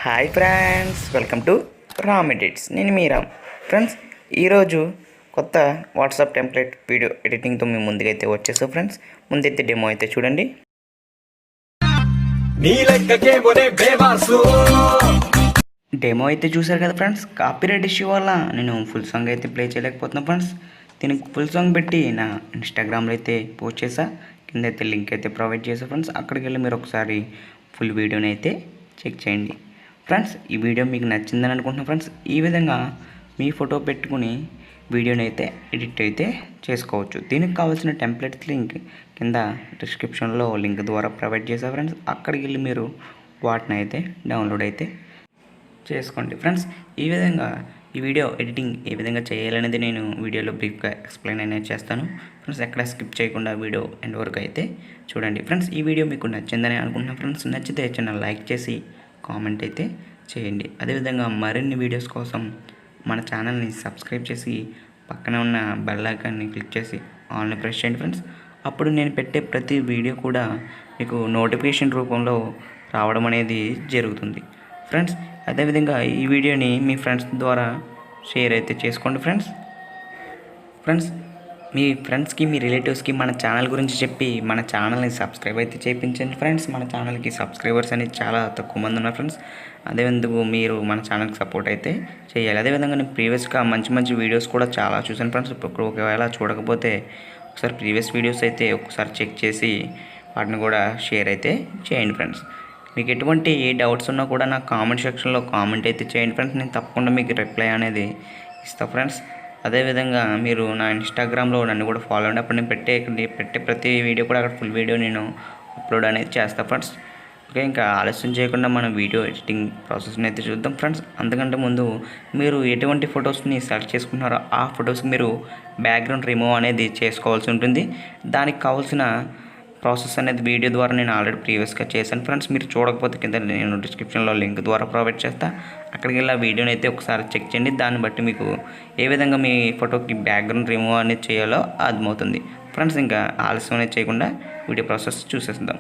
Hi friends, welcome to Ram edits. నేను మీ Ram. Friends, ఈరోజు కొత్త వాట్సాప్ టెంప్లెట్ వీడియో ఎడిటింగ్తో మేము ముందుకైతే వచ్చేసాం. ఫ్రెండ్స్, ముందైతే డెమో అయితే చూడండి. డెమో అయితే చూసారు కదా ఫ్రెండ్స్. కాపీరైట్ ఇష్యూ వల్ల నేను ఫుల్ సాంగ్ అయితే ప్లే చేయలేకపోతున్నాను ఫ్రెండ్స్. దీనికి ఫుల్ సాంగ్ పెట్టి నా ఇన్స్టాగ్రామ్లో అయితే పోస్ట్ చేసా. కింద అయితే లింక్ అయితే ప్రొవైడ్ చేసా ఫ్రెండ్స్. అక్కడికి వెళ్ళి మీరు ఒకసారి ఫుల్ వీడియోని అయితే చెక్ చేయండి ఫ్రెండ్స్. ఈ వీడియో మీకు నచ్చిందని అనుకుంటున్నాను ఫ్రెండ్స్. ఈ విధంగా మీ ఫోటో పెట్టుకుని వీడియోని అయితే ఎడిట్ అయితే చేసుకోవచ్చు. దీనికి కావాల్సిన టెంప్లెట్స్ లింక్ కింద డిస్క్రిప్షన్లో లింక్ ద్వారా ప్రొవైడ్ చేసా ఫ్రెండ్స్. అక్కడికి వెళ్ళి మీరు వాటిని అయితే డౌన్లోడ్ అయితే చేసుకోండి ఫ్రెండ్స్. ఈ విధంగా ఈ వీడియో ఎడిటింగ్ ఏ విధంగా చేయాలనేది నేను వీడియోలో బ్రీఫ్గా ఎక్స్ప్లెయిన్ అనేది చేస్తాను ఫ్రెండ్స్. ఎక్కడ స్కిప్ చేయకుండా వీడియో ఎండ్ వరకు అయితే చూడండి ఫ్రెండ్స్. ఈ వీడియో మీకు నచ్చిందని అనుకుంటున్నాను ఫ్రెండ్స్. నచ్చితే ఛానల్ లైక్ చేసి కామెంట్ అయితే చేయండి. అదేవిధంగా మరిన్ని వీడియోస్ కోసం మన ఛానల్ని సబ్స్క్రైబ్ చేసి పక్కన ఉన్న బెల్ ఐకాన్ని క్లిక్ చేసి ఆల్ని ప్రెస్ చేయండి ఫ్రెండ్స్. అప్పుడు నేను పెట్టే ప్రతి వీడియో కూడా మీకు నోటిఫికేషన్ రూపంలో రావడం అనేది జరుగుతుంది ఫ్రెండ్స్. అదేవిధంగా ఈ వీడియోని మీ ఫ్రెండ్స్ ద్వారా షేర్ అయితే చేసుకోండి ఫ్రెండ్స్. మీ ఫ్రెండ్స్కి మీ రిలేటివ్స్కి మన ఛానల్ గురించి చెప్పి మన ఛానల్ని సబ్స్క్రైబ్ అయితే చేయించండి ఫ్రెండ్స్. మన ఛానల్కి సబ్స్క్రైబర్స్ అనేది చాలా తక్కువ మంది ఉన్నారు ఫ్రెండ్స్. అదేవిధంగా మీరు మన ఛానల్కి సపోర్ట్ అయితే చేయాలి. అదేవిధంగా నేను ప్రీవియస్గా మంచి వీడియోస్ కూడా చాలా చూసాను ఫ్రెండ్స్. ఇప్పుడు ఒకవేళ చూడకపోతే ఒకసారి ప్రీవియస్ వీడియోస్ అయితే ఒకసారి చెక్ చేసి వాటిని కూడా షేర్ అయితే చేయండి ఫ్రెండ్స్. మీకు ఎటువంటి ఏ డౌట్స్ ఉన్నా కూడా నా కామెంట్ సెక్షన్లో కామెంట్ అయితే చేయండి ఫ్రెండ్స్. నేను తప్పకుండా మీకు రిప్లై అనేది ఇస్తాను ఫ్రెండ్స్. అదేవిధంగా మీరు నా ఇన్స్టాగ్రామ్లో నన్ను కూడా ఫాలో అవ్వండి. అప్పుడు నేను పెట్టే ప్రతి వీడియో కూడా అక్కడ ఫుల్ వీడియో నేను అప్లోడ్ అనేది చేస్తాను ఫ్రెండ్స్. ఓకే, ఇంకా ఆలస్యం చేయకుండా మనం వీడియో ఎడిటింగ్ ప్రాసెస్ని అయితే చూద్దాం ఫ్రెండ్స్. అంతకంటే ముందు మీరు ఎటువంటి ఫొటోస్ని సెలెక్ట్ చేసుకుంటున్నారో ఆ ఫొటోస్కి మీరు బ్యాక్గ్రౌండ్ రిమూవ్ అనేది చేసుకోవాల్సి ఉంటుంది. దానికి కావాల్సిన ప్రాసెస్ అనేది వీడియో ద్వారా నేను ఆల్రెడీ ప్రీవియస్గా చేశాను ఫ్రెండ్స్. మీరు చూడకపోతే కింద నేను డిస్క్రిప్షన్లో లింక్ ద్వారా ప్రొవైడ్ చేస్తా. అక్కడికి వెళ్ళి ఆ వీడియోని అయితే ఒకసారి చెక్ చేయండి. దాన్ని బట్టి మీకు ఏ విధంగా మీ ఫోటోకి బ్యాక్గ్రౌండ్ రిమూవ్ అనేది చేయాలో అర్థమవుతుంది ఫ్రెండ్స్. ఇంకా ఆలస్యం అనేది చేయకుండా వీడియో ప్రాసెస్ చూసేద్దాం.